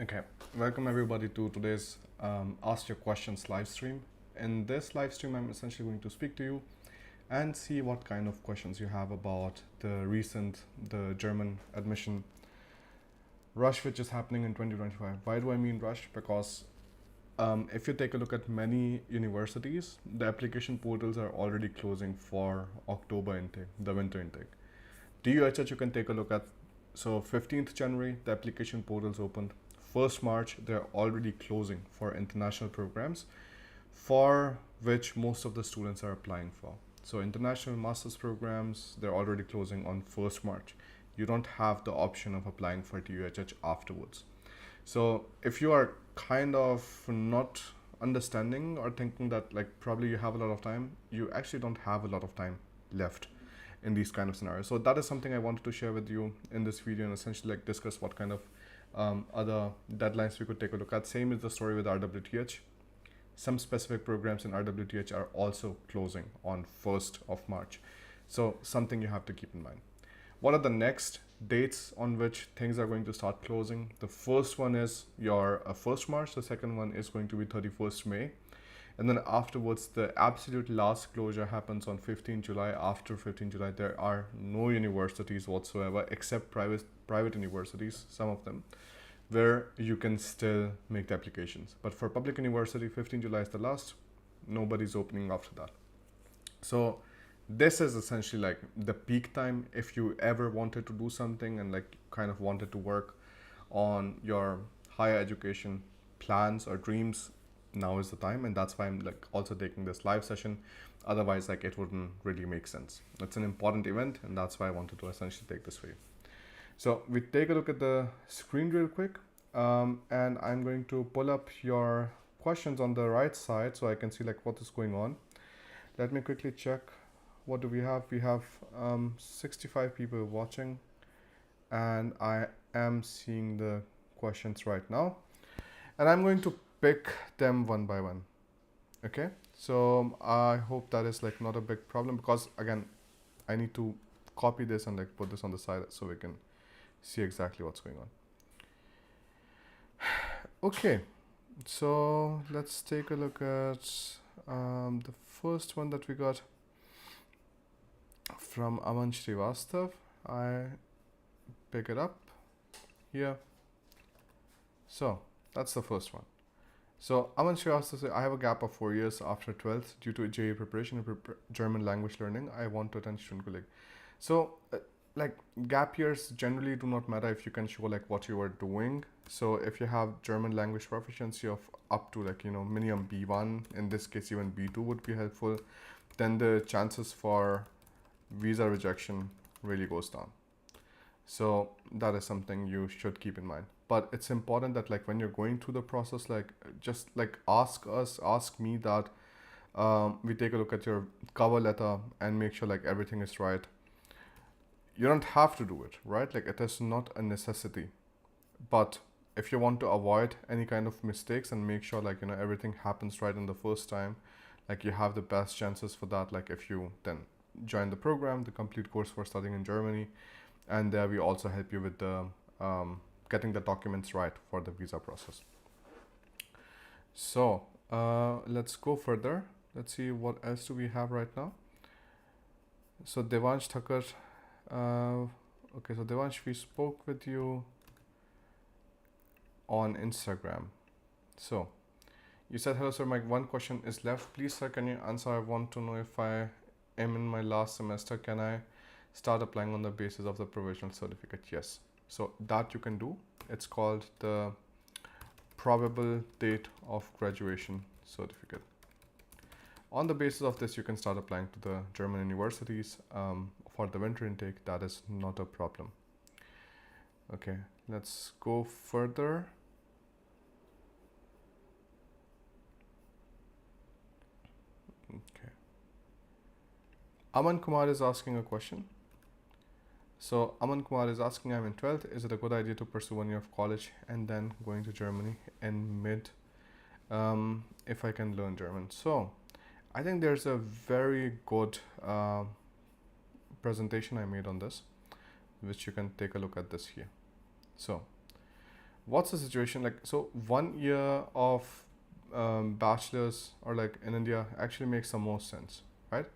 Okay, welcome everybody to today's Ask Your Questions live stream. In this live stream, I'm essentially going to speak to you and see what kind of questions you have about the German admission rush which is happening in 2025. Why do I mean rush? Because if you take a look at many universities, the application portals are already closing for October intake, the winter intake. DUHH, you can take a look at. So 15th January, the application portals opened. 1st March, they're already closing for international programs for which most of the students are applying for. So international master's programs, they're already closing on 1st March. You don't have the option of applying for DUHH afterwards. So if you are kind of not understanding or thinking that like probably you have a lot of time, you actually don't have a lot of time left in these kind of scenarios. So that is something I wanted to share with you in this video and essentially like discuss what kind of other deadlines we could take a look at. Same is the story with RWTH. Some specific programs in RWTH are also closing on 1st of March. So something you have to keep in mind. What are the next dates on which things are going to start closing? The first one is your 1st March. The second one is going to be 31st May. And then afterwards, the absolute last closure happens on 15 July. After 15 July, there are no universities whatsoever except private universities, some of them, where you can still make the applications. But for public university, 15 July is the last. Nobody's opening after that. So this is essentially like the peak time if you ever wanted to do something and like kind of wanted to work on your higher education plans or dreams. Now is the time, and that's why I'm like also taking this live session. Otherwise, like it wouldn't really make sense. It's an important event, and that's why I wanted to essentially take this for you. So we take a look at the screen real quick, and I'm going to pull up your questions on the right side so I can see like what is going on. Let me quickly check. What do we have? We have 65 people watching, and I am seeing the questions right now, and I'm going to pick them one by one. Okay, so I hope that is like not a big problem, because again I need to copy this and like put this on the side so we can see exactly what's going on. Okay, so let's take a look at the first one that we got from Aman Srivastav. I pick it up here. So that's the first one. So Aman Srivastav says, I have a gap of 4 years after 12th due to JEE preparation and German language learning. I want to attend student colleague. So like gap years generally do not matter if you can show like what you are doing. So if you have German language proficiency of up to like, you know, minimum B1, in this case even B2 would be helpful, then the chances for visa rejection really goes down. So that is something you should keep in mind. But it's important that like when you're going through the process, like just like ask me that we take a look at your cover letter and make sure like everything is right. You don't have to do it, right? Like it is not a necessity. But if you want to avoid any kind of mistakes and make sure like, you know, everything happens right in the first time, like you have the best chances for that. Like if you then join the program, the complete course for studying in Germany, and there we also help you with the getting the documents right for the visa process. So let's go further. Let's see what else do we have right now. So Devansh Thakur, okay, so Devansh, we spoke with you on Instagram. So you said, hello sir, my one question is left. Please sir, can you answer? I want to know if I am in my last semester, can I start applying on the basis of the provisional certificate? Yes. So that you can do. It's called the probable date of graduation certificate. On the basis of this, you can start applying to the German universities for the winter intake. That is not a problem. Okay, let's go further. Okay. Aman Kumar is asking a question. So Aman Kumar is asking, I'm in 12th. Is it a good idea to pursue 1 year of college and then going to Germany in mid if I can learn German? So I think there's a very good presentation I made on this, which you can take a look at this here. So what's the situation like? So 1 year of bachelor's or like in India actually makes the most sense, right?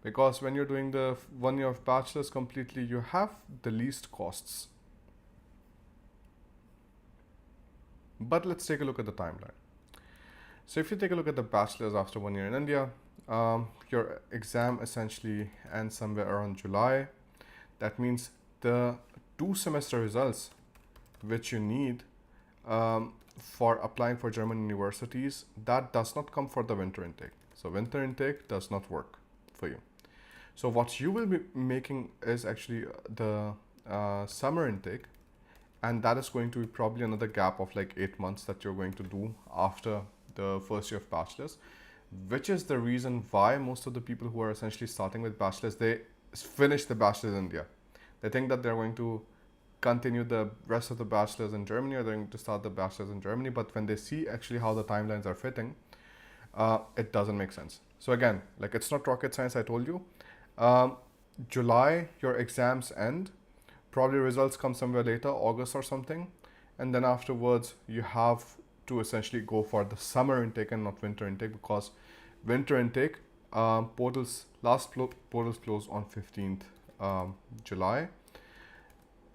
Because when you're doing the 1 year of bachelor's completely, you have the least costs. But let's take a look at the timeline. So if you take a look at the bachelor's after 1 year in India, your exam essentially ends somewhere around July. That means the 2 semester results which you need for applying for German universities, that does not come for the winter intake. So winter intake does not work for you. So what you will be making is actually the summer intake, and that is going to be probably another gap of like 8 months that you're going to do after the first year of bachelor's, which is the reason why most of the people who are essentially starting with bachelor's, they finish the bachelor's in India. They think that they're going to continue the rest of the bachelor's in Germany, or they're going to start the bachelor's in Germany, but when they see actually how the timelines are fitting, it doesn't make sense. So again, like, it's not rocket science, I told you. um, July your exams end, probably results come somewhere later, August or something, and then afterwards you have to essentially go for the summer intake and not winter intake, because winter intake, portals close on 15th July,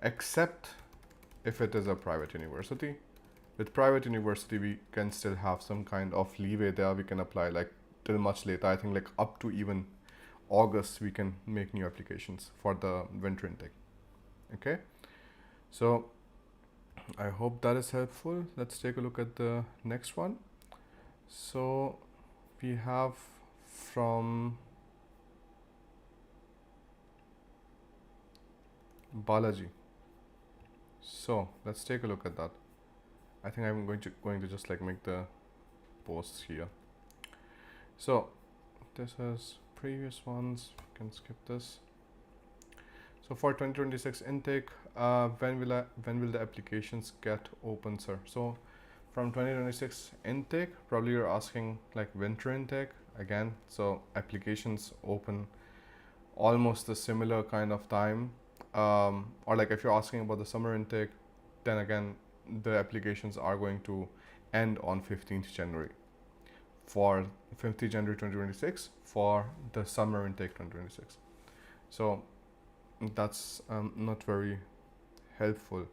except if it is a private university. With private university, we can still have some kind of leeway there. We can apply like till much later. I think like up to even August we can make new applications for the winter intake. Okay, so I hope that is helpful. Let's take a look at the next one. So we have from Balaji. So let's take a look at that. I think I'm going to just like make the posts here. So this is previous ones. You can skip this. So for 2026 intake, when will the applications get open, sir? So from 2026 intake, probably you're asking like winter intake again. So applications open almost the similar kind of time, or like if you're asking about the summer intake, then again the applications are going to end on 15th January for 15th January 2026 for the summer intake 2026. So that's not very helpful.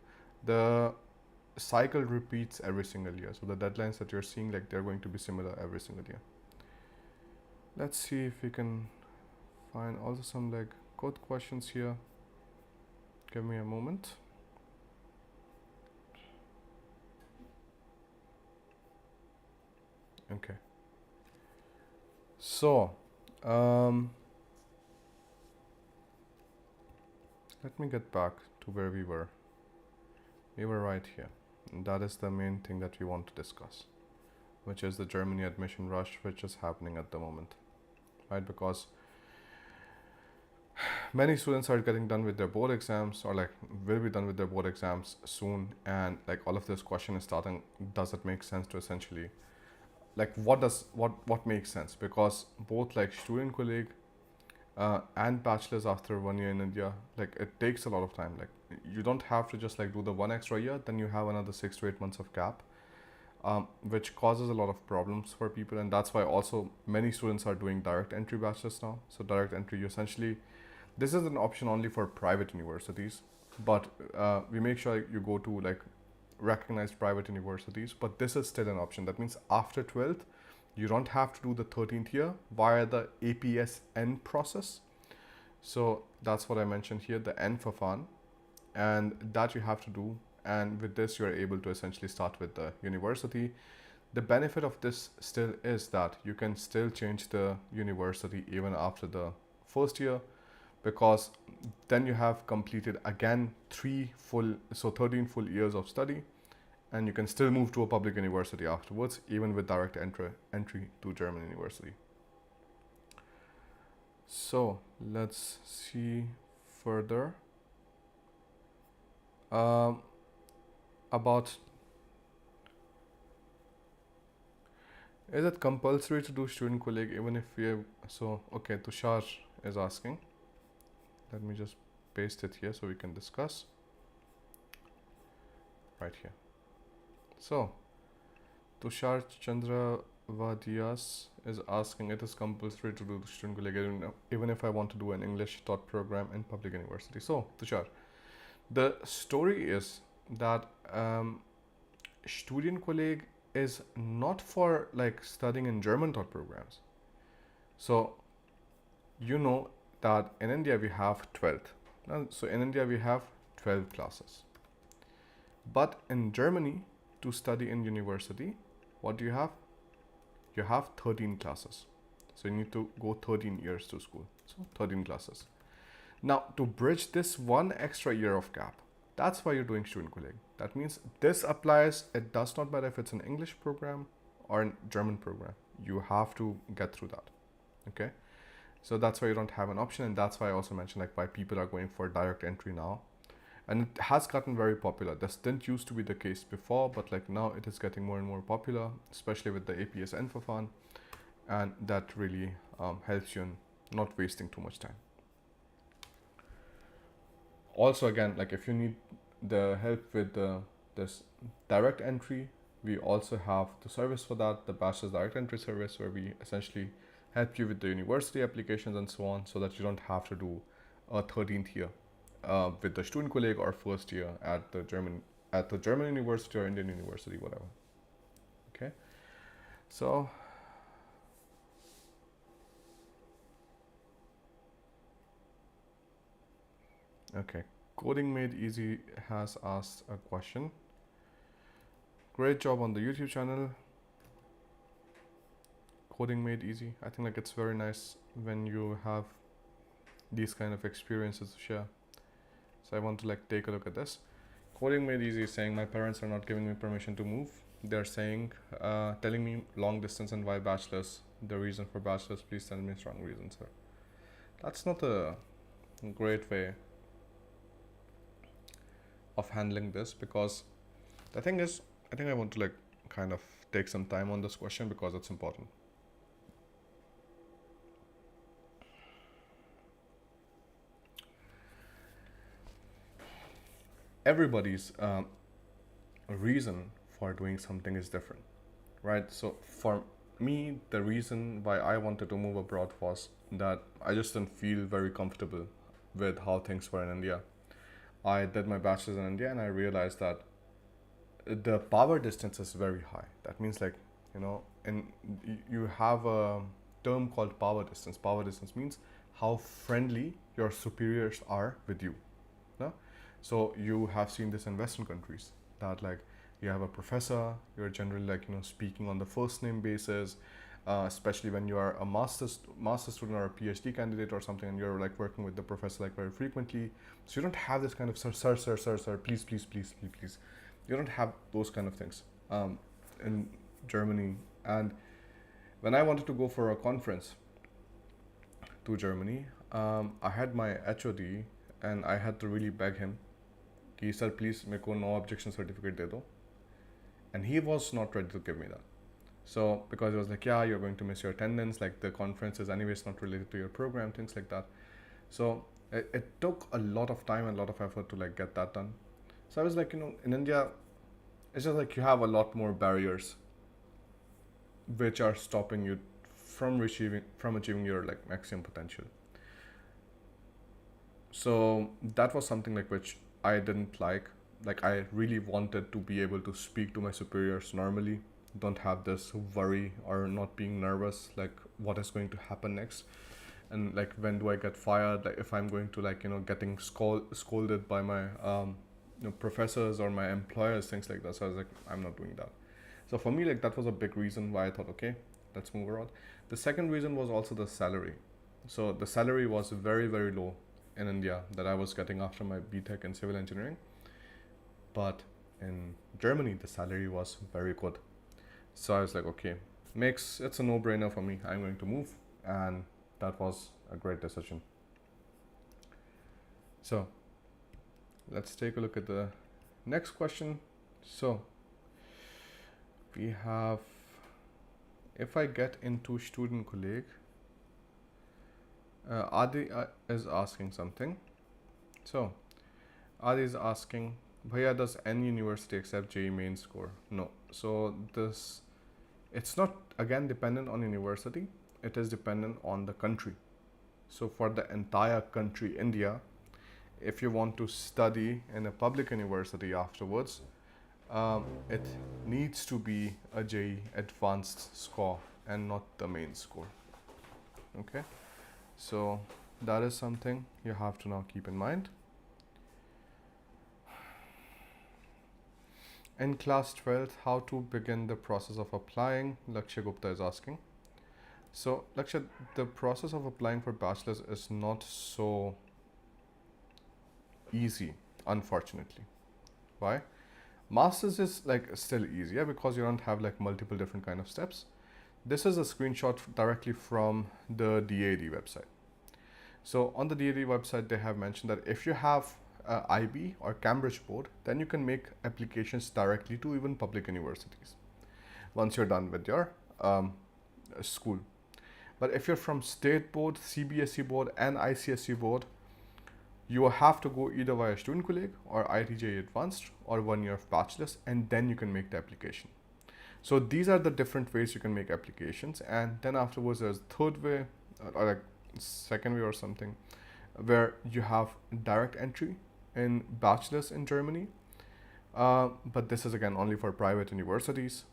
The cycle repeats every single year, so the deadlines that you're seeing, like, they're going to be similar every single year. Let's see if we can find also some like code questions here. Give me a moment. Okay, so let me get back to where we were. We were right here, and that is the main thing that we want to discuss, which is the Germany admission rush, which is happening at the moment, right? Because many students are getting done with their board exams, or like will be done with their board exams soon, and like all of this question is starting, does it make sense to essentially, like, what makes sense? Because both like student colleague and bachelor's after 1 year in India, like, it takes a lot of time. Like, you don't have to just like do the one extra year, then you have another 6 to 8 months of gap, which causes a lot of problems for people, and that's why also many students are doing direct entry bachelor's now. So direct entry, you essentially, this is an option only for private universities, but we make sure you go to like recognized private universities, but this is still an option. That means after 12th, you don't have to do the 13th year via the APSN process. So that's what I mentioned here, the N for fun, and that you have to do. And with this, you're able to essentially start with the university. The benefit of this still is that you can still change the university even after the first year, because then you have completed again 13 full years of study, and you can still move to a public university afterwards, even with direct entry to German university. So let's see further about, is it compulsory to do student colleague even if we have, so okay, Tushar is asking. Let me just paste it here so we can discuss right here. So Tushar Chandra Vadias is asking, it is compulsory to do the student colleague even if I want to do an English taught program in public university. So Tushar, the story is that student colleague is not for like studying in German taught programs. So you know that in India we have 12th. So in India we have 12 classes. But in Germany, to study in university, what do you have? You have 13 classes. So you need to go 13 years to school. So 13 classes. Now, to bridge this one extra year of gap, that's why you're doing student colleague. That means this applies, it does not matter if it's an English program or a German program. You have to get through that. Okay? So that's why you don't have an option, and that's why I also mentioned like why people are going for direct entry now. And it has gotten very popular. This didn't used to be the case before, but like now it is getting more and more popular, especially with the APS Infofan, and that really helps you in not wasting too much time. Also, again, like if you need the help with this direct entry, we also have the service for that, the bachelor's direct entry service, where we essentially help you with the university applications and so on, so that you don't have to do a 13th year with the student colleague or first year at the German university or Indian university, whatever. Okay, so okay, Coding Made Easy has asked a question. Great job on the YouTube channel. Coding Made Easy. I think like it's very nice when you have these kind of experiences to share. So I want to like take a look at this. Coding Made Easy is saying, my parents are not giving me permission to move. They're saying, telling me long distance and why bachelor's. The reason for bachelor's, please tell me a strong reason, sir. That's not a great way of handling this, because the thing is, I think I want to like kind of take some time on this question because it's important. Everybody's reason for doing something is different, right? So for me, the reason why I wanted to move abroad was that I just didn't feel very comfortable with how things were in India. I did my bachelor's in India and I realized that the power distance is very high. That means like, you know, you have a term called power distance. Power distance means how friendly your superiors are with you. No? So you have seen this in Western countries that like you have a professor, you're generally like, you know, speaking on the first name basis, especially when you are a master student or a PhD candidate or something, and you're like working with the professor like very frequently. So you don't have this kind of sir, please, please, please, please, please. You don't have those kind of things in Germany. And when I wanted to go for a conference to Germany, I had my HOD and I had to really beg him, कि sir please मेरे को no objection certificate दे दो, and he was not ready to give me that. So because he was like, yeah, you're going to miss your attendance, like the conference is anyways not related to your program, things like that. So it took a lot of time and a lot of effort to like get that done. So I was like, you know, in India, it's just like you have a lot more barriers which are stopping you from achieving your like maximum potential. So that was something like which I didn't like. Like I really wanted to be able to speak to my superiors normally, don't have this worry or not being nervous like what is going to happen next, and like when do I get fired, like if I'm going to like, you know, getting scolded by my you know, professors or my employers, things like that. So I was like, I'm not doing that. So for me, like that was a big reason why I thought, okay, let's move around. The second reason was also the salary. So the salary was very, very low in India that I was getting after my BTech in civil engineering. But in Germany, the salary was very good. So I was like, okay, it's a no-brainer for me. I'm going to move. And that was a great decision. So let's take a look at the next question. So we have, if I get into student colleague, Adi is asking something. So Adi is asking, Bhaiya, does any university accept JEE main score? No. So this, it's not again dependent on university. It is dependent on the country. So for the entire country, India, if you want to study in a public university afterwards, it needs to be a JEE advanced score and not the main score. Okay, so that is something you have to now keep in mind. In class 12th, how to begin the process of applying? Lakshya Gupta is asking. So Lakshya, the process of applying for bachelor's is not so easy, unfortunately. Why? Masters is like still easier because you don't have like multiple different kind of steps. This is a screenshot directly from the DAD website. So on the DAD website, they have mentioned that if you have IB or Cambridge board, then you can make applications directly to even public universities once you're done with your school. But if you're from state board, CBSE board and ICSE board, you will have to go either via Student Colleague or ITJ Advanced or 1 year of bachelor's, and then you can make the application. So these are the different ways you can make applications, and then afterwards there's third way or like second way or something where you have direct entry in bachelor's in Germany, but this is again only for private universities.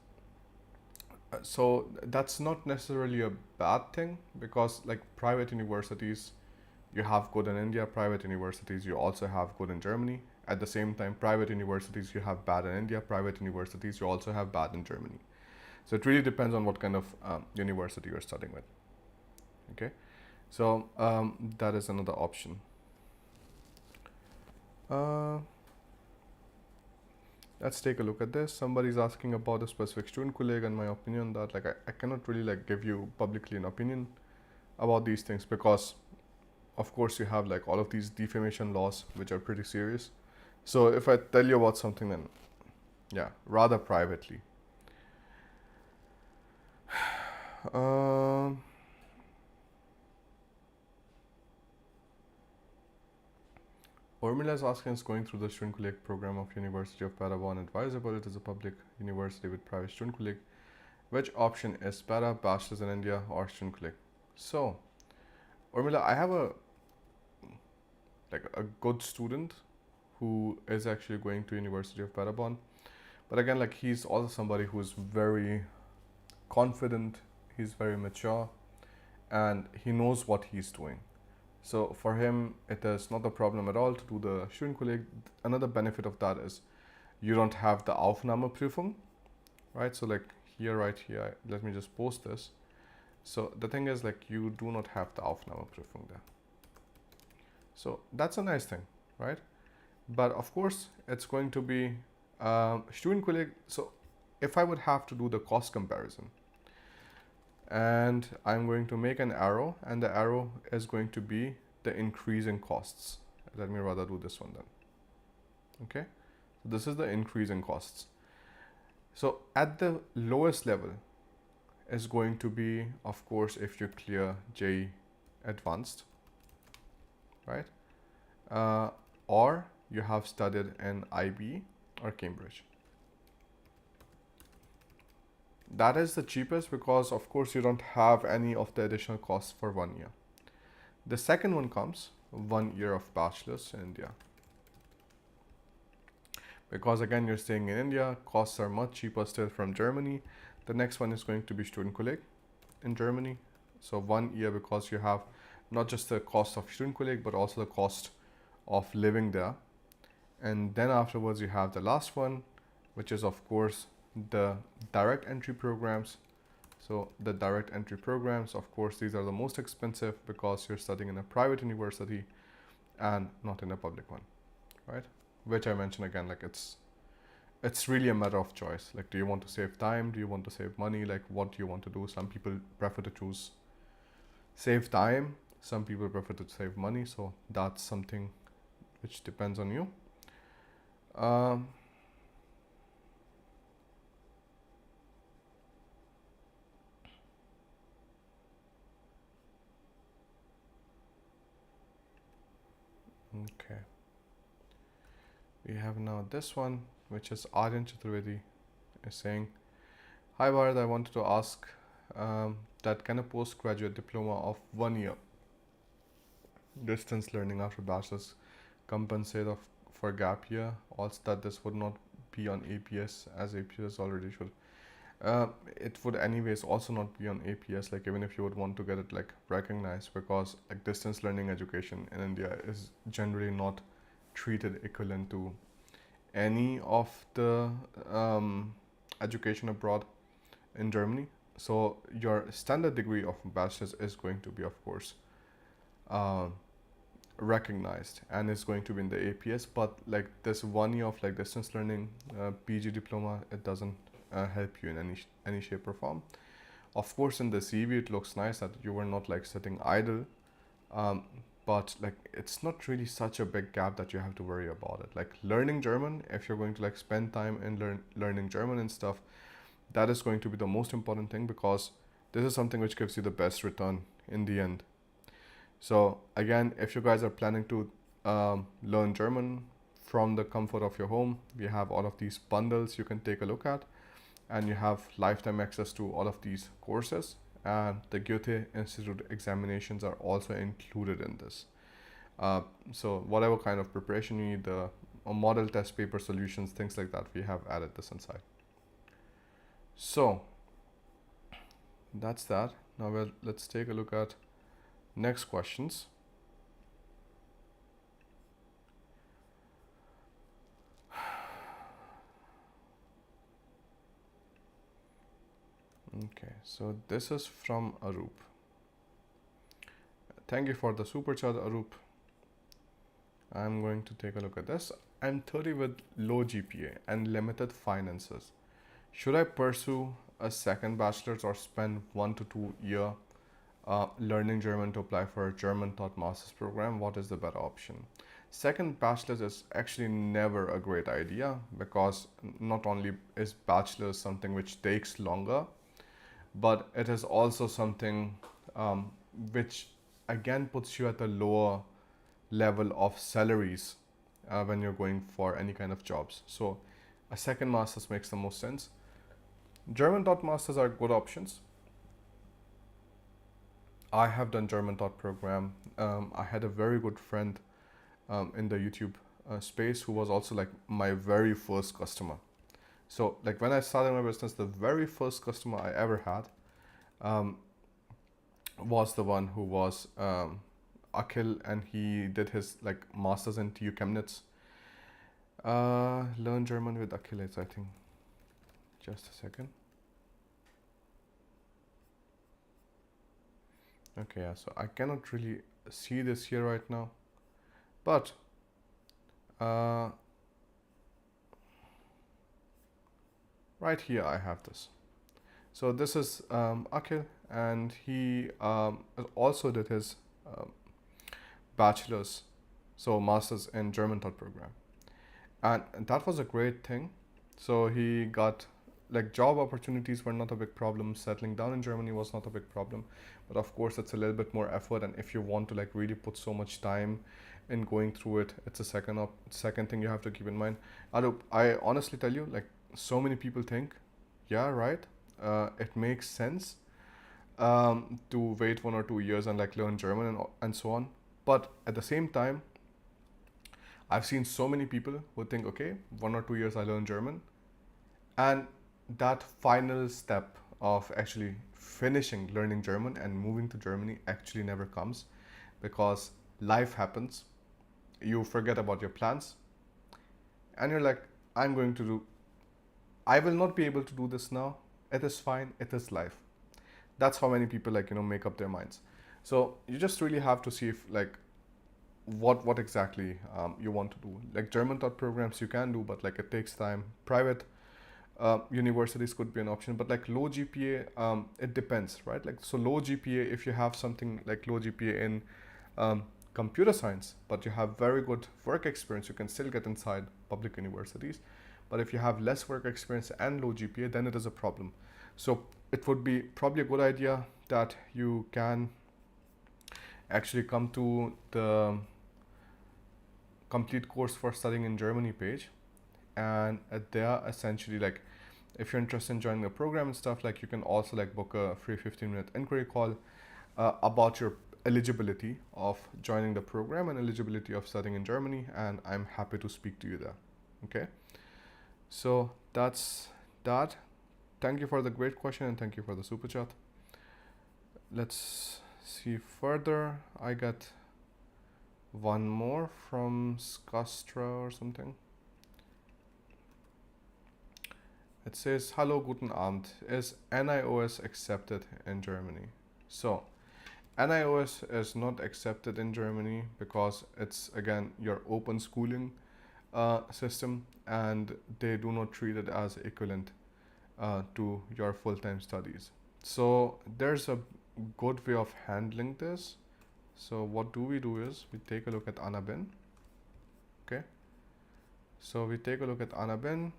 So that's not necessarily a bad thing because like private universities you have good in India, private universities you also have good in Germany. At the same time, private universities you have bad in India, private universities you also have bad in Germany. So it really depends on what kind of university you're studying with. Okay, so that is another option. Let's take a look at this. Somebody's asking about a specific student colleague and my opinion that like I cannot really like give you publicly an opinion about these things because of course you have like all of these defamation laws which are pretty serious. So if I tell you about something, then yeah, rather privately. Urmila is asking, is going through the student colleague program of University of Para advisable? It is a public university with private student colleague. Which option is Para, bachelor's in India or student colleague? So Urmila, I have a good student who is actually going to University of Parabon, but again like he's also somebody who's very confident, he's very mature, and he knows what he's doing. So for him it is not a problem at all to do the student colleague. Another benefit of that is you don't have the Aufnahmeprüfung, right? So like here, right here, let me just post this. So the thing is like you do not have the Aufnahmeprüfung there. So that's a nice thing, right? But of course it's going to be student colleague. So if I would have to do the cost comparison, and I'm going to make an arrow, and the arrow is going to be the increase in costs. Let me rather do this one then. Okay, so this is the increase in costs. So at the lowest level is going to be, of course, if you clear JEE Advanced, right? Or you have studied in IB or Cambridge. That is the cheapest because of course you don't have any of the additional costs for 1 year. The second one comes 1 year of bachelor's in India. Because again you're staying in India, costs are much cheaper still from Germany. The next one is going to be student colleague in Germany. So 1 year because you have not just the cost of student colleague but also the cost of living there. And then afterwards you have the last one, which is of course the direct entry programs. So the direct entry programs, of course, these are the most expensive because you're studying in a private university and not in a public one, right? Which I mentioned again, like it's really a matter of choice. Like, do you want to save time? Do you want to save money? Like, what do you want to do? Some people prefer to choose save time. Some people prefer to save money. So that's something which depends on you. Okay. We have now this one, which is Aryan Chaturvedi is saying, "Hi Bharat, I wanted to ask that can a postgraduate diploma of 1 year distance learning after bachelor's compensate for gap year? Also, that this would not be on APS as APS already should." It would anyways also not be on APS, like even if you would want to get it like recognized, because like distance learning education in India is generally not treated equivalent to any of the education abroad in Germany. So your standard degree of bachelor's is going to be, of course, uh, recognized and is going to be in the APS. But like this 1 year of like distance learning PG diploma, it doesn't help you in any shape or form. Of course, in the CV, it looks nice that you were not like sitting idle, um, but like it's not really such a big gap that you have to worry about it. Like learning German, if you're going to like spend time in learning German and stuff, that is going to be the most important thing, because this is something which gives you the best return in the end. So again, if you guys are planning to learn German from the comfort of your home, we have all of these bundles you can take a look at, and you have lifetime access to all of these courses, and the Goethe Institute examinations are also included in this. So whatever kind of preparation you need, the model test paper solutions, things like that, we have added this inside. So that's that. Now let's take a look at next questions. Okay, so this is from Arup. Thank you for the super chat, Arup. I'm going to take a look at this. I'm 30 with low GPA and limited finances. Should I pursue a second bachelor's or spend 1 to 2 year learning German to apply for a German taught master's program? What is the better option? Second bachelor's is actually never a great idea, because not only is bachelor's something which takes longer, but it is also something which again puts you at a lower level of salaries when you're going for any kind of jobs. So a second master's makes the most sense. German taught masters are good options. I have done German taught program. I had a very good friend in the YouTube space who was also like my very first customer. So like when I started my business, the very first customer I ever had was the one who was Akhil, and he did his like masters in TU Chemnitz. Learn German with Akhil, I think. Just a second. Okay, yeah, so I cannot really see this here right now, but right here I have this. So this is Akhil, and he also did his bachelor's, so master's in German taught program, and that was a great thing. So he got like job opportunities were not a big problem. Settling down in Germany was not a big problem, but of course it's a little bit more effort, and if you want to like really put so much time in going through it, it's a second thing you have to keep in mind. I honestly tell you, like so many people think, yeah, right, it makes sense to wait 1 or 2 years and like learn German and so on. But at the same time, I've seen so many people who think, okay, 1 or 2 years I learn German, and that final step of actually finishing learning German and moving to Germany actually never comes, because life happens. You forget about your plans, and you're like, I will not be able to do this now. It is fine. It is life. That's how many people like make up their minds. So you just really have to see if like what exactly you want to do. Like German taught programs you can do, but like it takes time. Private universities could be an option, but like low GPA, it depends, right? Like so low GPA, if you have something like low GPA in computer science, but you have very good work experience, you can still get inside public universities. But if you have less work experience and low GPA, then it is a problem. So it would be probably a good idea that you can actually come to complete course for studying in Germany page, and they are essentially like, if you're interested in joining the program and stuff, like you can also like book a free 15-minute inquiry call about your eligibility of joining the program and eligibility of studying in Germany, and I'm happy to speak to you there. Okay, so that's that. Thank you for the great question and thank you for the super chat. Let's see further. I got one more from Skastra or something. It says, "Hallo, guten Abend. Is NIOS accepted in Germany?" So, NIOS is not accepted in Germany because it's again your open schooling system, and they do not treat it as equivalent to your full-time studies. So there's a good way of handling this. So what do is we take a look at Anabin. Okay, so we take a look at Anabin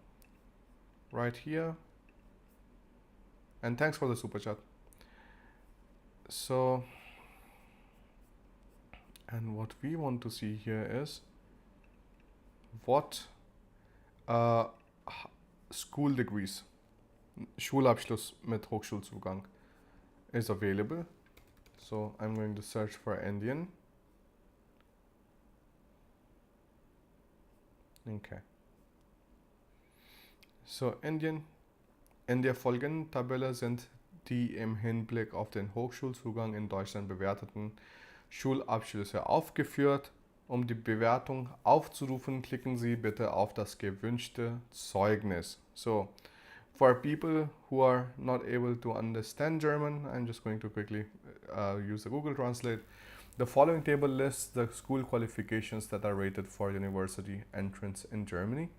right here, and thanks for the super chat. So, and what we want to see here is what school degrees, Schulabschluss mit Hochschulzugang, is available. So I'm going to search for Indian. Okay. So in der folgenden Tabelle sind die im Hinblick auf den Hochschulzugang in Deutschland bewerteten Schulabschlüsse aufgeführt. Um die Bewertung aufzurufen, klicken Sie bitte auf das gewünschte Zeugnis. So, for people who are not able to understand German, I'm just going to quickly use the Google Translate. The following table lists the school qualifications that are rated for university entrance in Germany.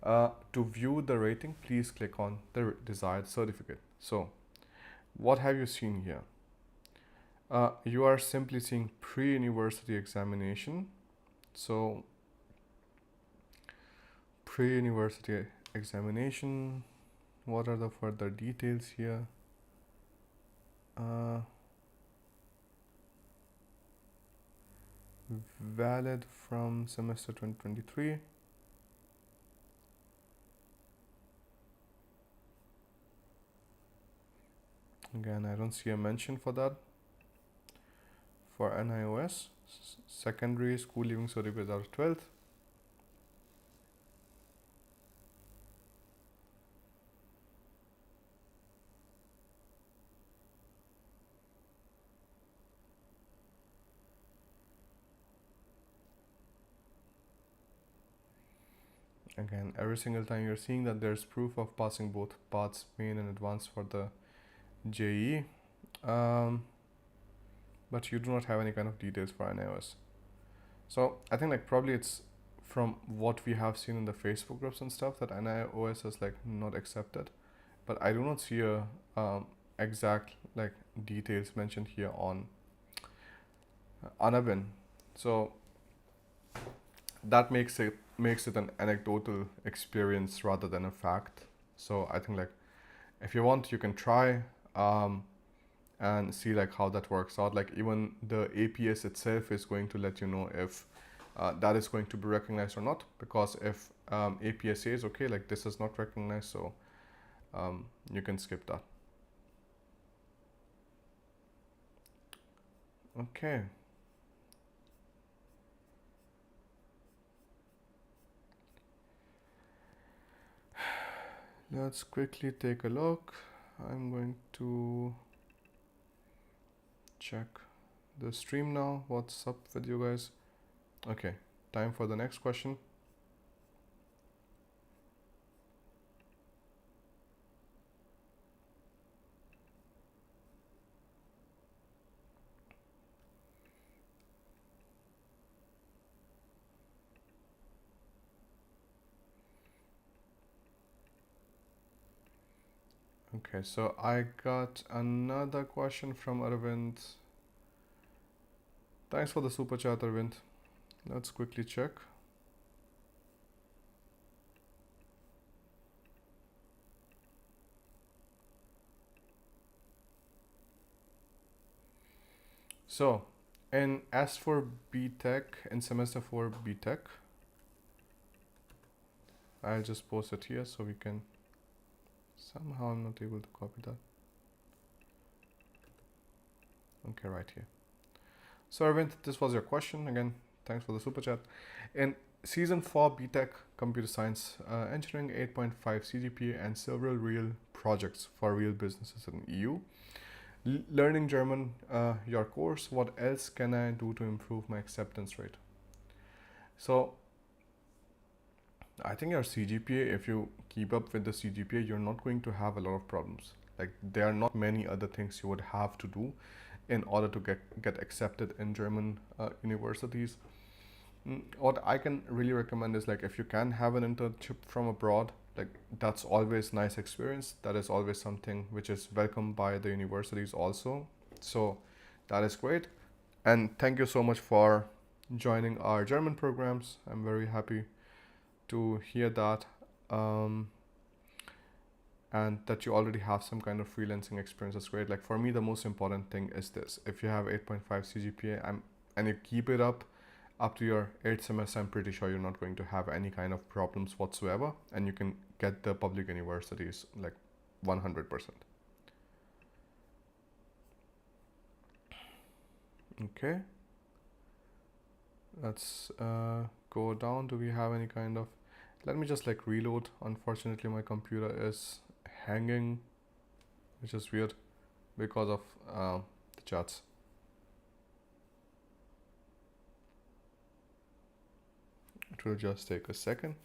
To view the rating, please click on the desired certificate. So, what have you seen here? You are simply seeing pre-university examination. So, pre-university examination. What are the further details here? Valid from semester 2023. Again, I don't see a mention for that. For NIOS, secondary school leaving certificate out of 12th. Again, every single time you're seeing that there's proof of passing both paths, main and advanced for the JE, but you do not have any kind of details for NIOS. So I think like probably it's from what we have seen in the Facebook groups and stuff that NIOS is like not accepted, but I do not see a exact like details mentioned here on Anabin. So that makes it an anecdotal experience rather than a fact. So I think like if you want, you can try and see like how that works out. Like even the APS itself is going to let you know if that is going to be recognized or not, because if APS says okay, like this is not recognized, so you can skip that. Okay. Let's quickly take a look. I'm going to check the stream now. What's up with you guys? Okay, time for the next question. Okay, so I got another question from Arvind. Thanks for the super chat, Arvind. Let's quickly check. So, And as for BTech, in semester 4 BTech, I'll just post it here so we can, somehow I'm not able to copy that. Okay, right here. So Arvind, this was your question. Again, thanks for the super chat. In season 4 BTech Computer Science Engineering, 8.5 CGPA and several real projects for real businesses in EU. Learning German, your course. What else can I do to improve my acceptance rate? So I think your CGPA, if you keep up with the CGPA, you're not going to have a lot of problems. Like there are not many other things you would have to do in order to get accepted in German universities. What I can really recommend is like if you can have an internship from abroad, like that's always nice experience. That is always something which is welcomed by the universities also. So that is great. And thank you so much for joining our German programs. I'm very happy to hear that. And that you already have some kind of freelancing experience. That's great. Like for me, the most important thing is this: if you have 8.5 CGPA and you keep it up to your 8th semester, I'm pretty sure you're not going to have any kind of problems whatsoever, and you can get the public universities like 100%. Okay, let's go down. Do we have any kind of, let me just like reload. Unfortunately, my computer is hanging, which is weird because of the chats. It will just take a second.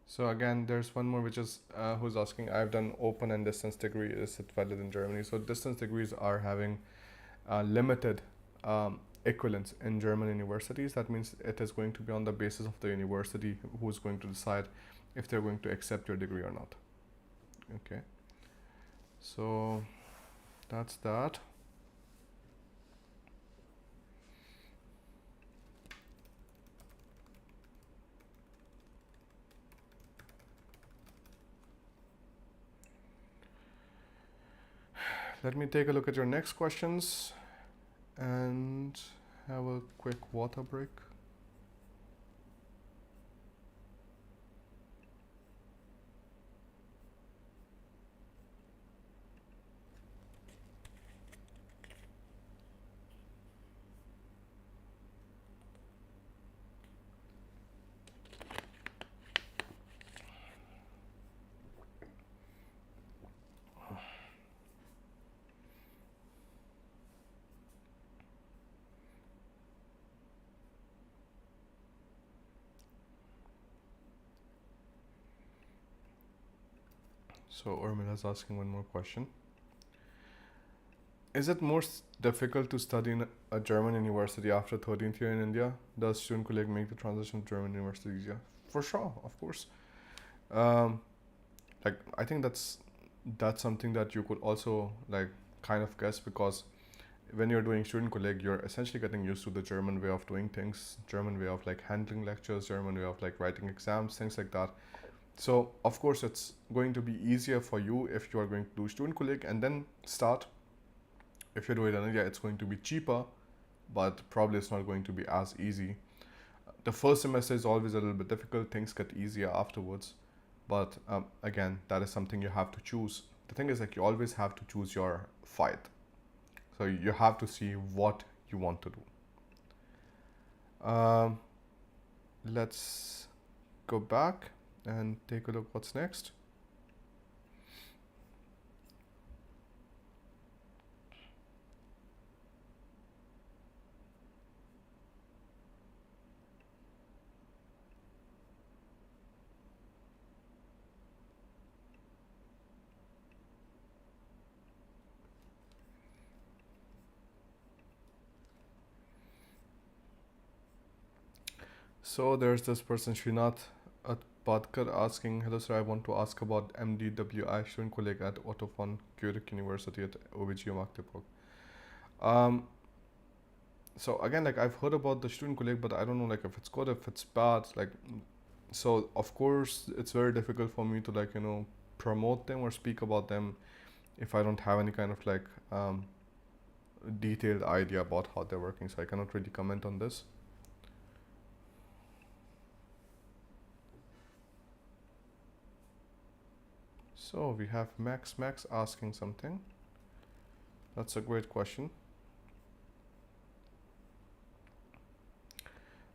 So again, there's one more which is who's asking, I've done open and distance degree, is it valid in Germany? So distance degrees are having limited equivalence in German universities. That means it is going to be on the basis of the university who's going to decide if they're going to accept your degree or not. Okay, so that's that. Let me take a look at your next questions and have a quick water break. So Urmila is asking one more question. Is it more difficult to study in a German university after 13th year in India? Does student colleague make the transition to German university easier? For sure, of course. Um, like I think that's something that you could also like kind of guess, because when you're doing student colleague, you're essentially getting used to the German way of doing things, German way of like handling lectures, German way of like writing exams, things like that. So of course it's going to be easier for you if you are going to do student colleague and then start. If you do it in India, it's going to be cheaper, but probably it's not going to be as easy. The first semester is always a little bit difficult. Things get easier afterwards, but again, that is something you have to choose. The thing is, like, you always have to choose your fight. So you have to see what you want to do. Let's go back and take a look what's next. So there's this person, Srinath Padkar, asking, hello sir, I want to ask about MDWI student colleague at Otto von Guericke University at OVG Magdeburg. so again, like I've heard about the student colleague, but I don't know like if it's good, if it's bad. Like, so of course it's very difficult for me to like promote them or speak about them if I don't have any kind of like detailed idea about how they're working. So I cannot really comment on this. So we have Max asking something. That's a great question.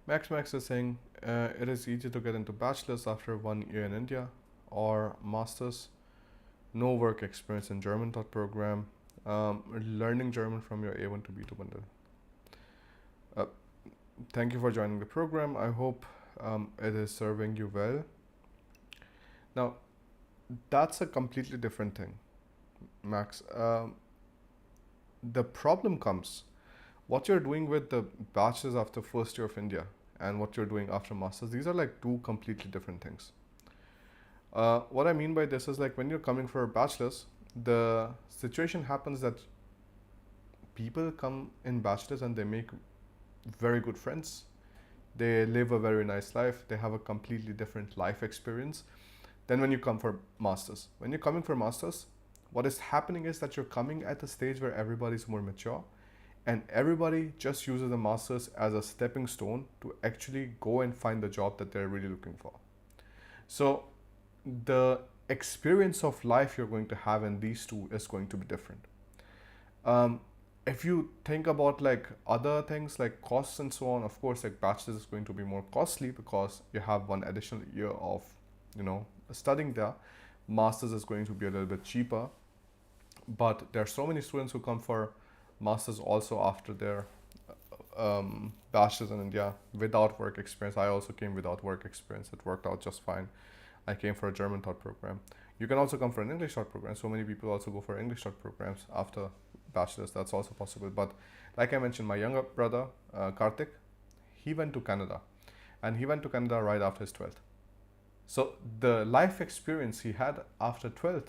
Max is saying it is easy to get into bachelor's after 1 year in India or master's. No work experience in German taught program. Learning German from your A1 to B2 bundle. Uh, Thank you for joining the program. I hope it is serving you well. Now, that's a completely different thing, Max. The problem comes what you're doing with the bachelor's after first year of India and what you're doing after masters. These are like two completely different things. What I mean by this is like when you're coming for a bachelor's, the situation happens that people come in bachelor's and they make very good friends. They live a very nice life. They have a completely different life experience than when you come for masters. When you're coming for masters, what is happening is that you're coming at a stage where everybody's more mature and everybody just uses the masters as a stepping stone to actually go and find the job that they're really looking for. So the experience of life you're going to have in these two is going to be different. If you think about like other things like costs and so on, of course, like bachelor's is going to be more costly because you have one additional year of, studying there. Masters is going to be a little bit cheaper, but there are so many students who come for masters also after their bachelor's in India without work experience. I also came without work experience. It worked out just fine. I came for a German taught program. You can also come for an English taught program. So many people also go for English taught programs after bachelor's. That's also possible. But like I mentioned, my younger brother, Karthik, he went to Canada. And he went to Canada right after his 12th. So the life experience he had after 12th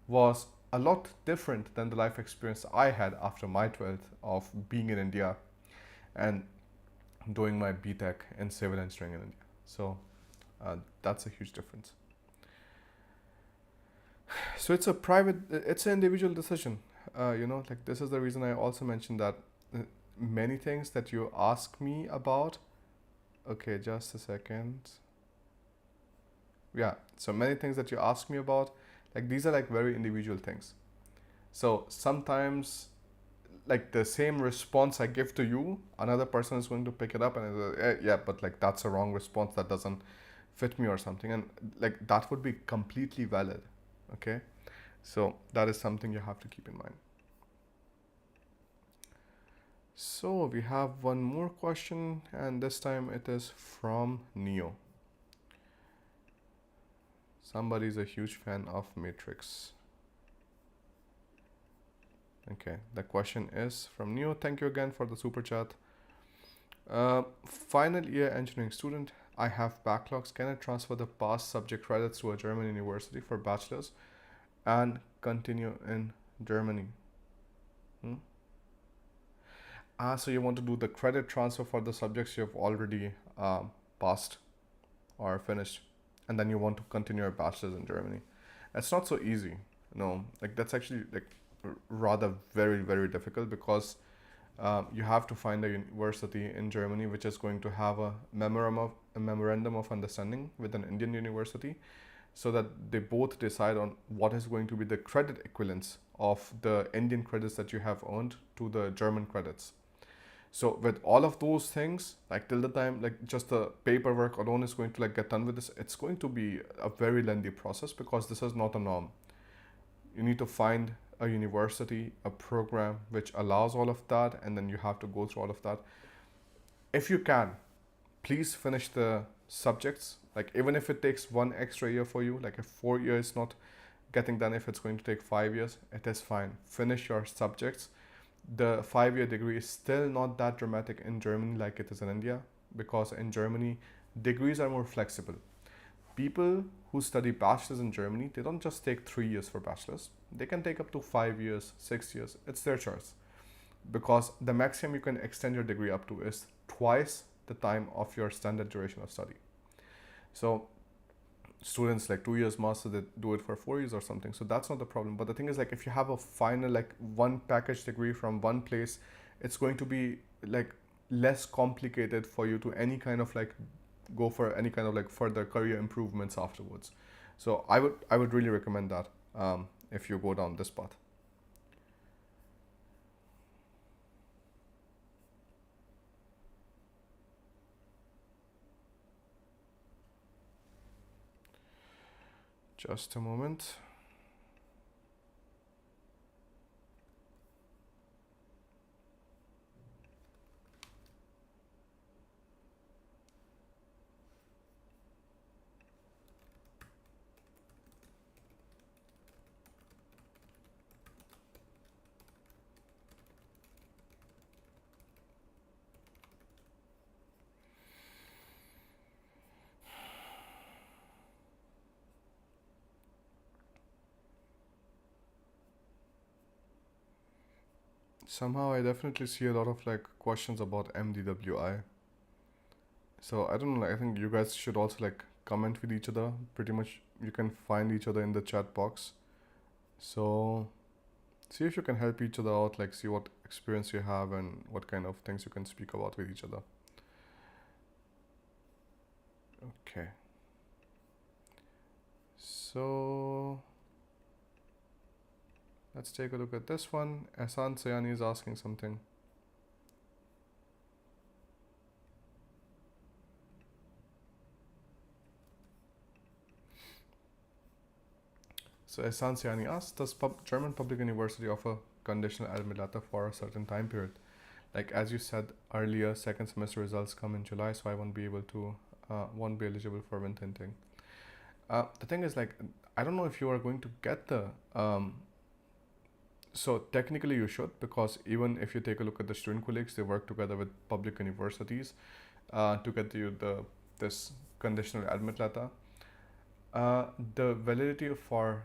was a lot different than the life experience I had after my 12th of being in India and doing my BTech in civil engineering in India. So that's a huge difference. So it's an individual decision. Like this is the reason I also mentioned that many things that you ask me about. Okay, just a second. Yeah, so many things that you ask me about, like these are like very individual things. So sometimes like the same response I give to you, another person is going to pick it up and yeah, but like that's a wrong response, that doesn't fit me or something, and like that would be completely valid. Okay, so that is something you have to keep in mind. So we have one more question, and this time it is from Neo. Somebody's a huge fan of Matrix. Okay, the question is from Neo. Thank you again for the super chat. Final year engineering student. I have backlogs. Can I transfer the past subject credits to a German university for bachelor's and continue in Germany? So you want to do the credit transfer for the subjects you have already passed or finished, and then you want to continue your bachelor's in Germany. It's not so easy. No, like that's actually like rather very, very difficult because you have to find a university in Germany which is going to have a memorandum of understanding with an Indian university, so that they both decide on what is going to be the credit equivalence of the Indian credits that you have earned to the German credits. So with all of those things, like till the time like just the paperwork alone is going to like get done with this, it's going to be a very lengthy process because this is not a norm. You need to find a university, a program which allows all of that, and then you have to go through all of that. If you can, please finish the subjects. Like even if it takes one extra year for you, like if 4 years not getting done, if it's going to take 5 years, it is fine. Finish your subjects. The 5-year degree is still not that dramatic in Germany like it is in India, because in Germany degrees are more flexible. People who study bachelor's in Germany, they don't just take 3 years for bachelor's. They can take up to 5 years, 6 years. It's their choice. because the maximum you can extend your degree up to is twice the time of your standard duration of study. So students like 2 years master, they do it for 4 years or something, so that's not the problem. But the thing is, like, if you have a final, like, one package degree from one place, it's going to be like less complicated for you to any kind of like go for any kind of like further career improvements afterwards. So I would really recommend that, if you go down this path. Just a moment. Somehow I definitely see a lot of like questions about MDWI. So I don't know, like, I think you guys should also like comment with each other. Pretty much you can find each other in the chat box. So see if you can help each other out, like see what experience you have and what kind of things you can speak about with each other. Okay. So let's take a look at this one. Ehsan Sayani is asking something. So Ehsan Sayani asks, does German public university offer conditional admit letter for a certain time period? Like as you said earlier, second semester results come in July, so I won't be able to, won't be eligible for Wintinting. The thing is, like, I don't know if you are going to get the, so technically you should, because even if you take a look at the student colleagues, they work together with public universities to get you this conditional admit letter. The validity for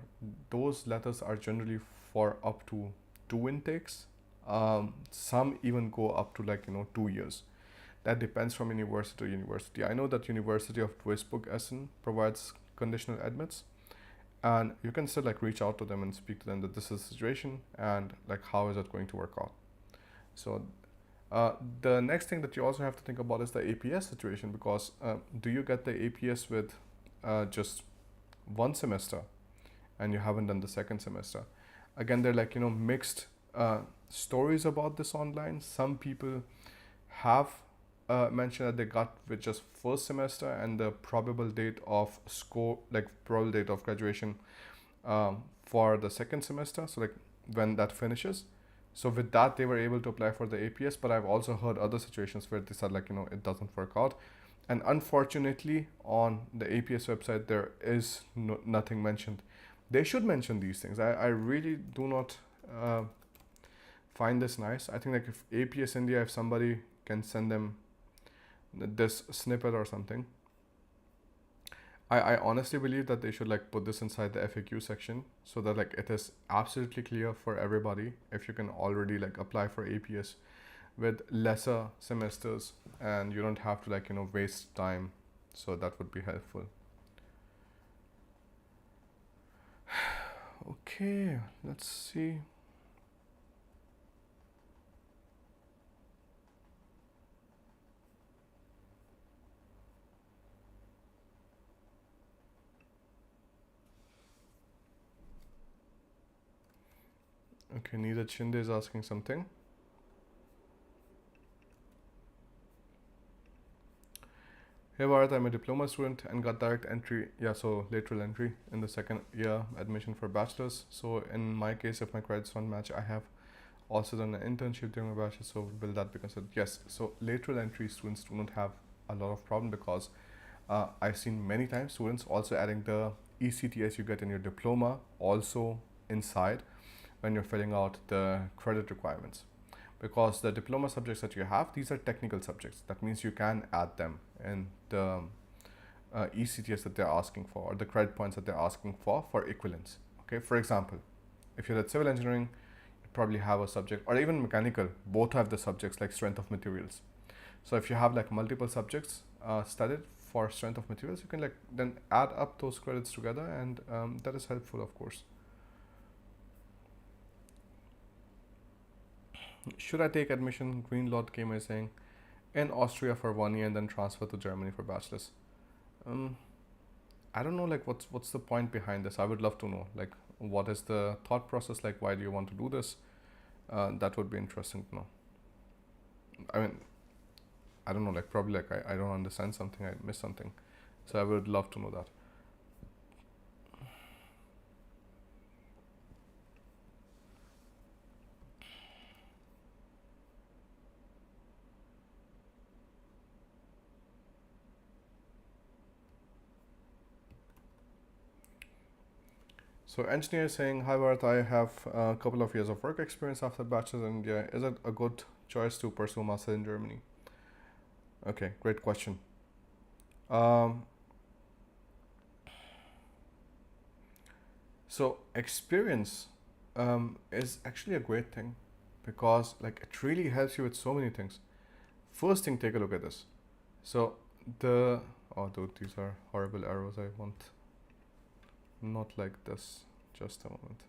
those letters are generally for up to 2 intakes. Some even go up to, like, 2 years. That depends from university to university. I know that University of Duisburg Essen provides conditional admits, and you can still like reach out to them and speak to them that this is the situation and like how is it going to work out. So the next thing that you also have to think about is the APS situation, because do you get the APS with just one semester and you haven't done the second semester? Again, they're like mixed stories about this online. Some people have mentioned that they got with just first semester, and the probable date of score, like probable date of graduation for the second semester, so like when that finishes. So with that they were able to apply for the APS. But I've also heard other situations where they said like it doesn't work out, and unfortunately on the APS website there is nothing mentioned. They should mention these things. I really do not find this nice. I think like if APS India, if somebody can send them this snippet or something, I honestly believe that they should like put this inside the FAQ section, so that like it is absolutely clear for everybody if you can already like apply for APS with lesser semesters and you don't have to like waste time. So that would be helpful. Okay, let's see. Okay, Neeraj Shinde is asking something. Hey Bharat, I'm a diploma student and got direct entry, so lateral entry in the second year admission for bachelor's. So in my case, if my credits don't match, I have also done an internship during my bachelor's, so will that be considered? Yes, so lateral entry students do not have a lot of problem, because I've seen many times students also adding the ECTS you get in your diploma also inside when you're filling out the credit requirements, because the diploma subjects that you have, these are technical subjects. That means you can add them in the ECTS that they're asking for, or the credit points that they're asking for equivalence. Okay, for example, if you're at civil engineering, probably have a subject, or even mechanical, both have the subjects like strength of materials. So if you have like multiple subjects studied for strength of materials, you can like then add up those credits together, and that is helpful, of course. Should I take admission? Green Lord came is saying in Austria for 1 year and then transfer to Germany for bachelor's. Um, I don't know like what's the point behind this. I would love to know like what is the thought process, like why do you want to do this? That would be interesting to know. I mean, I don't know, like probably like I don't understand something, I missed something. So I would love to know that. So engineer is saying, hi Bharat, I have a couple of years of work experience after bachelor's in India. Is it a good choice to pursue master in Germany? Okay, great question. Um, so experience is actually a great thing because like it really helps you with so many things. First thing, take a look at this. So the oh dude, these are horrible arrows. I want not like this. Just a moment.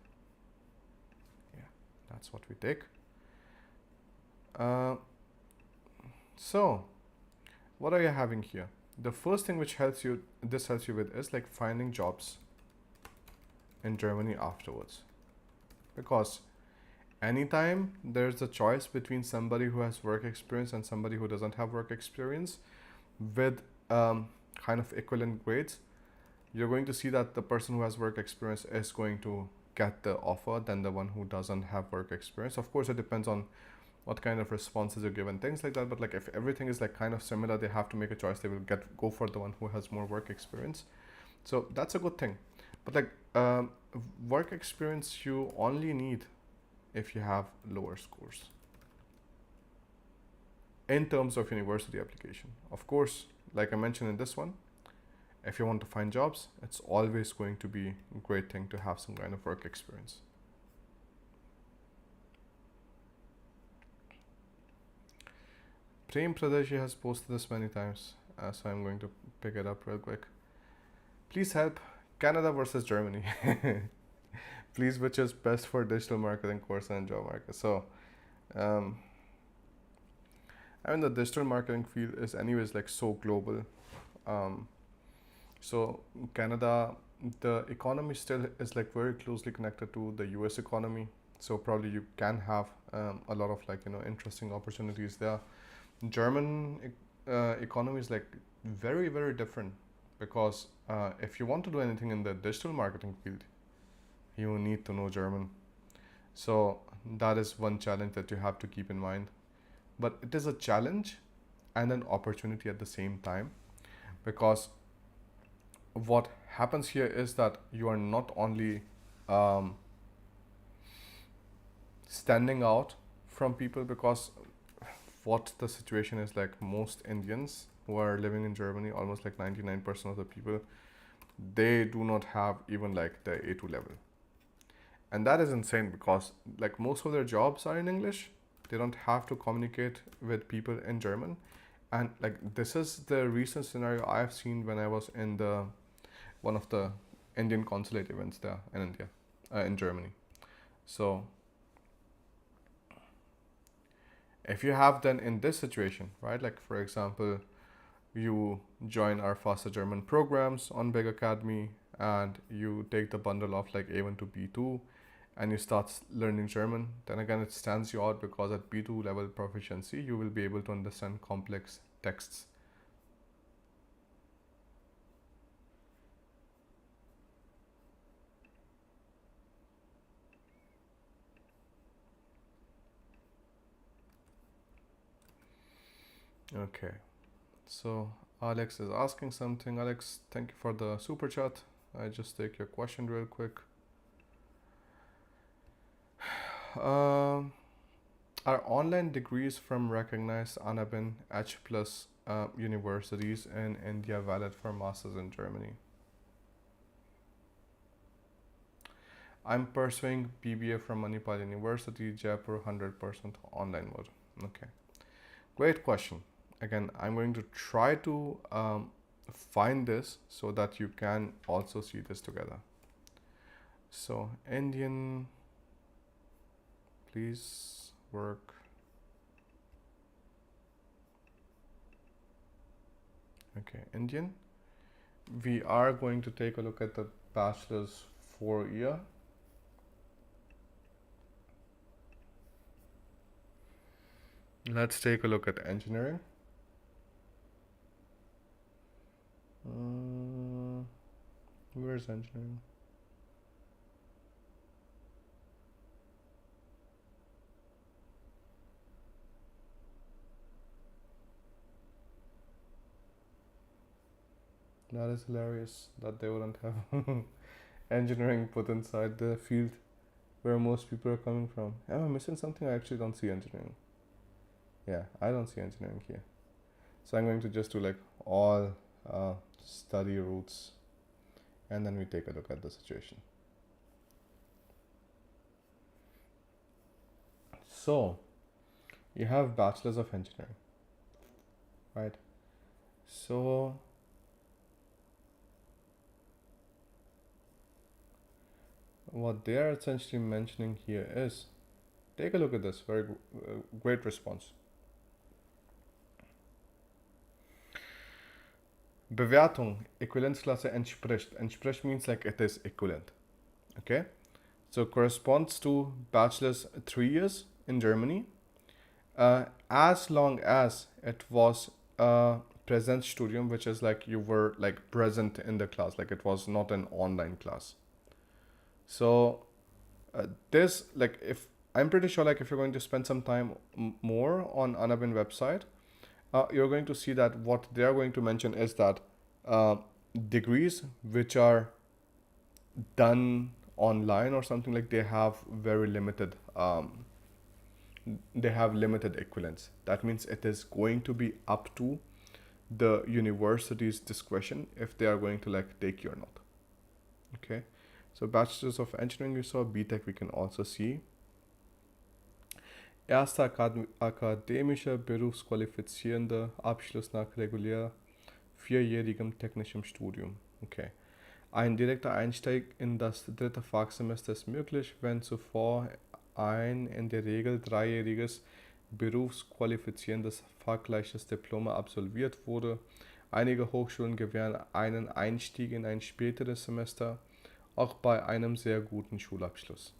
Yeah, that's what we take. Uh, so what are you having here? The first thing which this helps you with is like finding jobs in Germany afterwards, because anytime there's a choice between somebody who has work experience and somebody who doesn't have work experience with kind of equivalent grades, you're going to see that the person who has work experience is going to get the offer than the one who doesn't have work experience. Of course, it depends on what kind of responses you give and things like that, but like if everything is like kind of similar, they have to make a choice. They will go for the one who has more work experience. So that's a good thing. But like work experience you only need if you have lower scores in terms of university application. Of course, like I mentioned in this one, if you want to find jobs, it's always going to be a great thing to have some kind of work experience. Prem Pradeshi has posted this many times, so I'm going to pick it up real quick. Please help Canada versus Germany. Please, which is best for digital marketing course and job market? So, um, I mean, the digital marketing field is anyways like so global. So Canada, the economy still is like very closely connected to the US economy. So probably you can have a lot of like, interesting opportunities there. German economy is like very, very different because if you want to do anything in the digital marketing field, you need to know German. So that is one challenge that you have to keep in mind. But it is a challenge and an opportunity at the same time, because what happens here is that you are not only standing out from people, because what the situation is like, most Indians who are living in Germany, almost like 99% of the people, they do not have even like the A2 level. And that is insane because like most of their jobs are in English. They don't have to communicate with people in German. And like this is the recent scenario I've seen when I was in one of the Indian consulate events there in India, in Germany. So if you have then in this situation, right, like for example, you join our faster German programs on Big Academy and you take the bundle of like A1 to B2 and you start learning German, then again it stands you out because at B2 level proficiency you will be able to understand complex texts. Okay, so Alex is asking something. Alex, thank you for the super chat. I just take your question real quick. Are online degrees from recognized ANABIN H plus universities in India valid for masters in Germany? I'm pursuing BBA from Manipal University, Jaipur, 100% online mode. Okay, great question. Again, I'm going to try to find this so that you can also see this together. So, Indian, please work. Okay, Indian. We are going to take a look at the bachelor's 4 year. Let's take a look at engineering. Where's engineering? That is hilarious that they wouldn't have engineering put inside the field where most people are coming from. Am I missing something? I actually don't see engineering. Yeah, I don't see engineering here. So I'm going to just do like all study routes, and then we take a look at the situation. So you have bachelor's of engineering, right? So what they are essentially mentioning here is, take a look at this, very great response. Bewertung, Äquivalenzklasse entspricht. Entspricht means like it is equivalent. Okay? So corresponds to bachelor's 3 years in Germany, as long as it was a Präsenzstudium, which is like you were like present in the class, like it was not an online class. So this, like, if I'm pretty sure, like if you're going to spend some time more on Anabin website, you're going to see that what they are going to mention is that degrees which are done online or something, like they have very limited they have limited equivalence. That means it is going to be up to the university's discretion if they are going to like take you or not. Okay, so bachelor's of engineering we saw, BTech we can also see. Erster akademischer berufsqualifizierender Abschluss nach regulär vierjährigem technischem Studium. Okay. Ein direkter Einstieg in das dritte Fachsemester ist möglich, wenn zuvor ein in der Regel dreijähriges berufsqualifizierendes fachgleiches Diplom absolviert wurde. Einige Hochschulen gewähren einen Einstieg in ein späteres Semester, auch bei einem sehr guten Schulabschluss.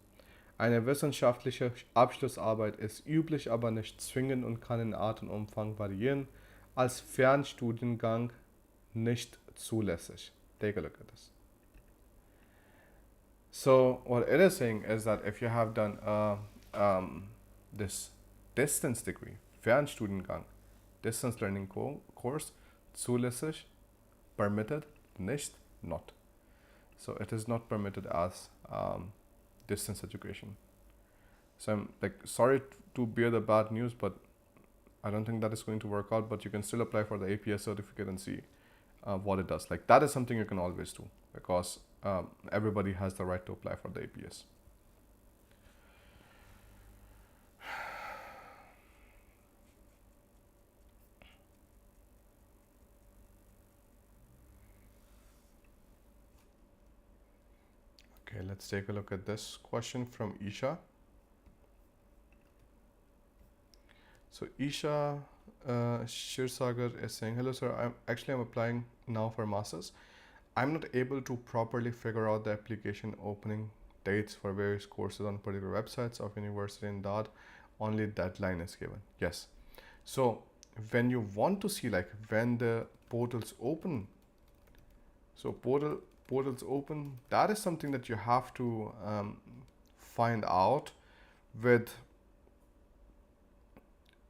Eine wissenschaftliche Abschlussarbeit ist üblich, aber nicht zwingend und kann in Art und Umfang variieren. Als Fernstudiengang nicht zulässig. Take a look at this. So what it is saying is that if you have done this distance degree, Fernstudiengang, distance learning course, zulässig, permitted, nicht, not. So it is not permitted as distance education. So I'm like sorry to bear the bad news, but I don't think that is going to work out. But you can still apply for the APS certificate and see what it does. Like that is something you can always do, because everybody has the right to apply for the APS. Okay, let's take a look at this question from Isha. So Isha Shirsagar is saying, hello sir, I'm applying now for masters. I'm not able to properly figure out the application opening dates for various courses on particular websites of university, and that only deadline is given. Yes. So when you want to see like when the portals open, so portals open, that is something that you have to find out with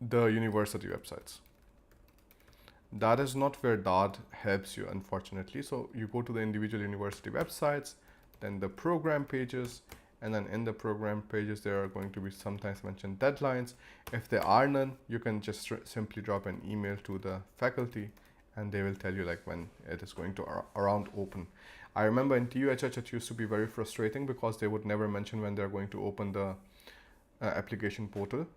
the university websites. That is not where DAD helps you, unfortunately. So you go to the individual university websites, then the program pages, and then in the program pages there are going to be sometimes mentioned deadlines. If there are none, you can just simply drop an email to the faculty and they will tell you like when it is going to around open. I remember in TUHH it used to be very frustrating because they would never mention when they're going to open the application portal.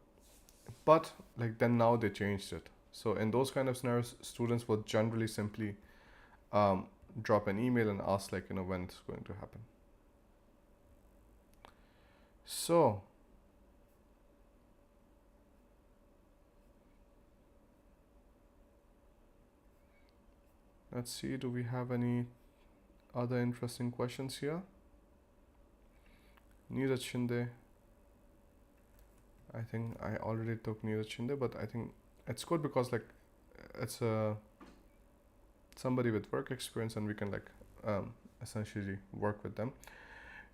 But like then now they changed it. So in those kind of scenarios, students will generally simply um, drop an email and ask like when it's going to happen. So let's see, do we have any other interesting questions here? Neeraj Shinde. I think I already took Neeraj Shinde, but I think it's good because like it's somebody with work experience and we can like essentially work with them.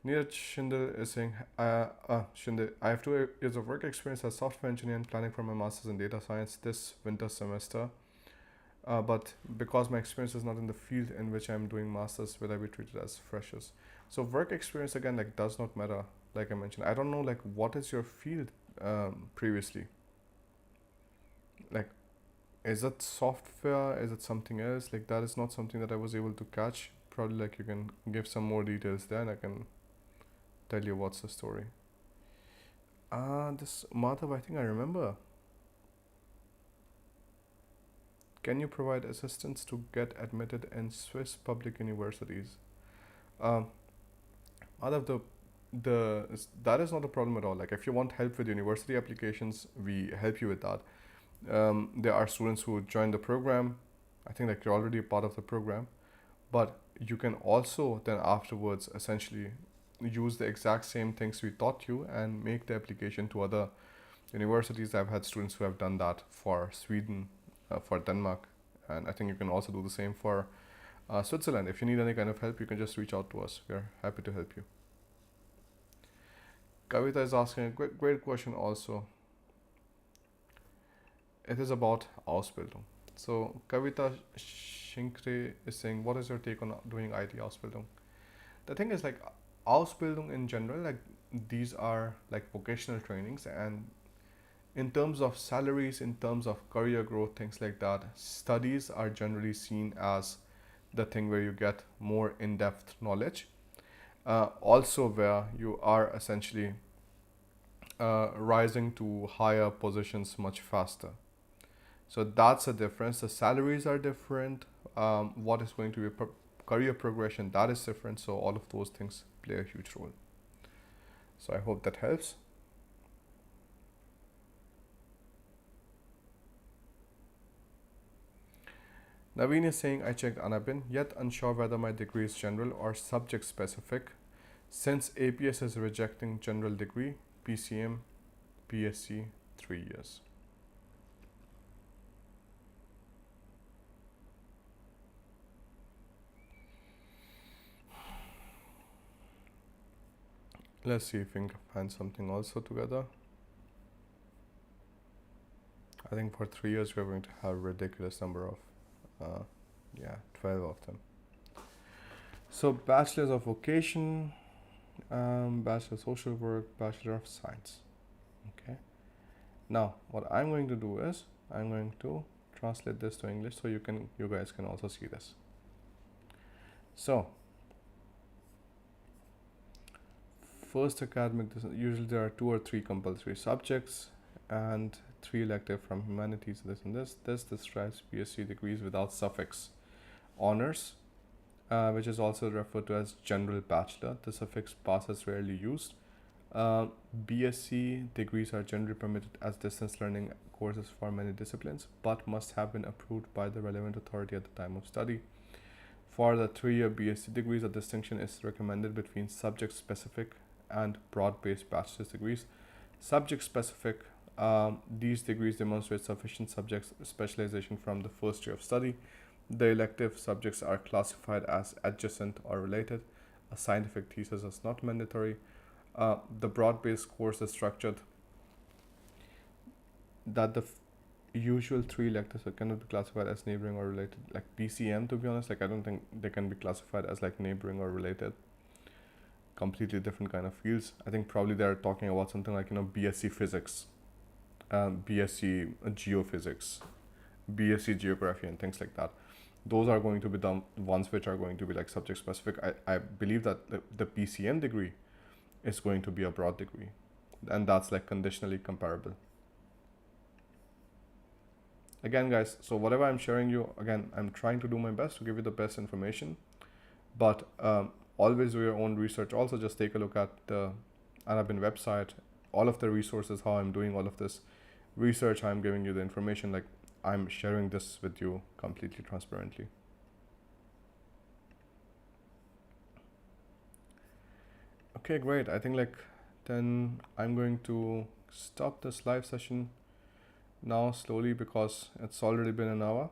Neeraj Shinde is saying, Shinde, I have 2 years of work experience as software engineer and planning for my master's in data science this winter semester. But because my experience is not in the field in which I'm doing masters, will I be treated as freshers? So work experience again like does not matter. Like I mentioned, I don't know like what is your field previously. Like, is it software? Is it something else? Like that is not something that I was able to catch. Probably like you can give some more details there, and I can tell you what's the story. This Madhav, I think I remember. Can you provide assistance to get admitted in Swiss public universities? Um, Madhav, that is not a problem at all. Like if you want help with university applications, we help you with that. There are students who join the program. I think like you're already a part of the program, but you can also then afterwards essentially use the exact same things we taught you and make the application to other universities. I've had students who have done that for Sweden, for Denmark, and I think you can also do the same for Switzerland. If you need any kind of help, you can just reach out to us. We're happy to help you. Kavita is asking a great question also. It is about Ausbildung. So Kavita Shinkre is saying, what is your take on doing IT Ausbildung? The thing is like Ausbildung in general, like these are like vocational trainings, and in terms of salaries, in terms of career growth, things like that, studies are generally seen as the thing where you get more in-depth knowledge. Also where you are essentially rising to higher positions much faster. So that's a difference. The salaries are different. What is going to be career progression, that is different. So all of those things play a huge role. So I hope that helps. Naveen is saying, I checked Anabin, yet unsure whether my degree is general or subject specific. Since APS is rejecting general degree, PCM, PSc, 3 years. Let's see if we can find something also together. I think for 3 years we're going to have a ridiculous number of 12 of them. So bachelor's of vocation, bachelor of social work, bachelor of science. Okay. Now what I'm going to do is I'm going to translate this to English so you guys can also see this. So first academic, usually there are 2 or 3 compulsory subjects and 3 elective from humanities, this and this. This describes BSc degrees without suffix. Honors, which is also referred to as general bachelor. The suffix pass is rarely used. BSc degrees are generally permitted as distance learning courses for many disciplines, but must have been approved by the relevant authority at the time of study. For the 3-year BSc degrees, a distinction is recommended between subject-specific and broad-based bachelor's degrees. Subject-specific, these degrees demonstrate sufficient subject specialization from the first year of study. The elective subjects are classified as adjacent or related. A scientific thesis is not mandatory. The broad-based course is structured that the usual 3 electives cannot be classified as neighboring or related. Like PCM, to be honest, like I don't think they can be classified as like neighboring or related. Completely different kind of fields. I think probably they're talking about something like BSc physics, BSc geophysics, BSc geography, and things like that. those are going to be the ones which are going to be like subject specific. I believe that the PCM degree is going to be a broad degree, and that's like conditionally comparable. Again, guys, so whatever I'm sharing you, again, I'm trying to do my best to give you the best information, but always do your own research. Also, just take a look at the Anabin website, all of the resources, how I'm doing all of this research, how I'm giving you the information, like I'm sharing this with you completely transparently. Okay, great. I think like then I'm going to stop this live session now slowly because it's already been an hour.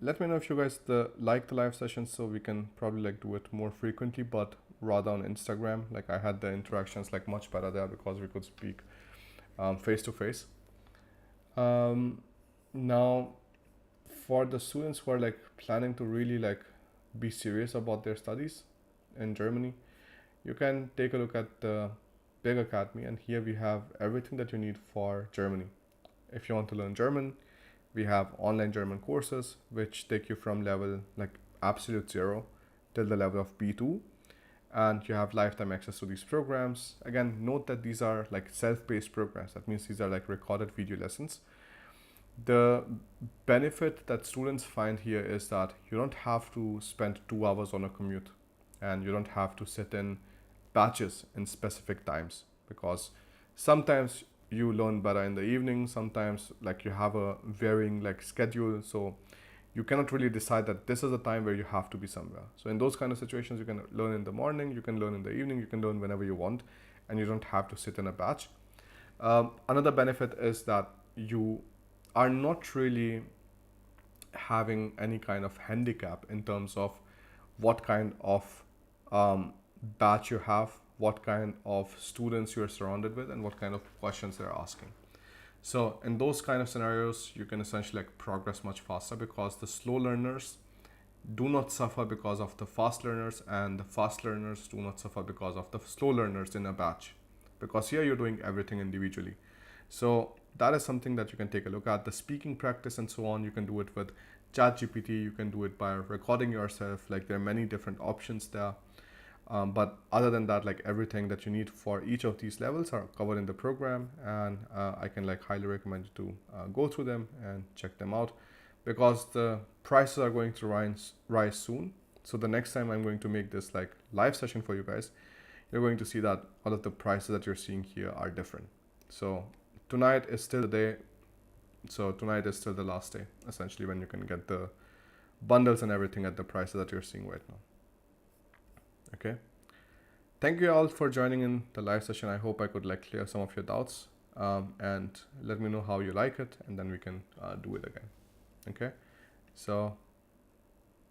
Let me know if you guys like the live sessions, so we can probably like do it more frequently, but rather on Instagram. Like I had the interactions like much better there because we could speak face to face. Now, for the students who are like planning to really like be serious about their studies in Germany, you can take a look at the Big Academy, and here we have everything that you need for Germany. If you want to learn German, we have online German courses which take you from level like absolute zero till the level of B2, and you have lifetime access to these programs. Again, note that these are like self-paced programs. That means these are like recorded video lessons. The benefit that students find here is that you don't have to spend 2 hours on a commute, and you don't have to sit in batches in specific times, because sometimes you learn better in the evening, sometimes like you have a varying like schedule, so you cannot really decide that this is the time where you have to be somewhere. So in those kind of situations, you can learn in the morning, you can learn in the evening, you can learn whenever you want, and you don't have to sit in a batch. Another benefit is that you are not really having any kind of handicap in terms of what kind of batch you have, what kind of students you're surrounded with, and what kind of questions they're asking. So in those kind of scenarios, you can essentially like progress much faster, because the slow learners do not suffer because of the fast learners, and the fast learners do not suffer because of the slow learners in a batch, because here you're doing everything individually. So that is something that you can take a look at. The speaking practice and so on, you can do it with ChatGPT, you can do it by recording yourself. Like there are many different options there. But other than that, like everything that you need for each of these levels are covered in the program, and I can like highly recommend you to go through them and check them out, because the prices are going to rise soon. So the next time I'm going to make this like live session for you guys, you're going to see that all of the prices that you're seeing here are different. So tonight is still the day. So tonight is still the last day, essentially, when you can get the bundles and everything at the prices that you're seeing right now. Okay. Thank you all for joining in the live session. I hope I could like clear some of your doubts, and let me know how you like it, and then we can do it again. Okay. So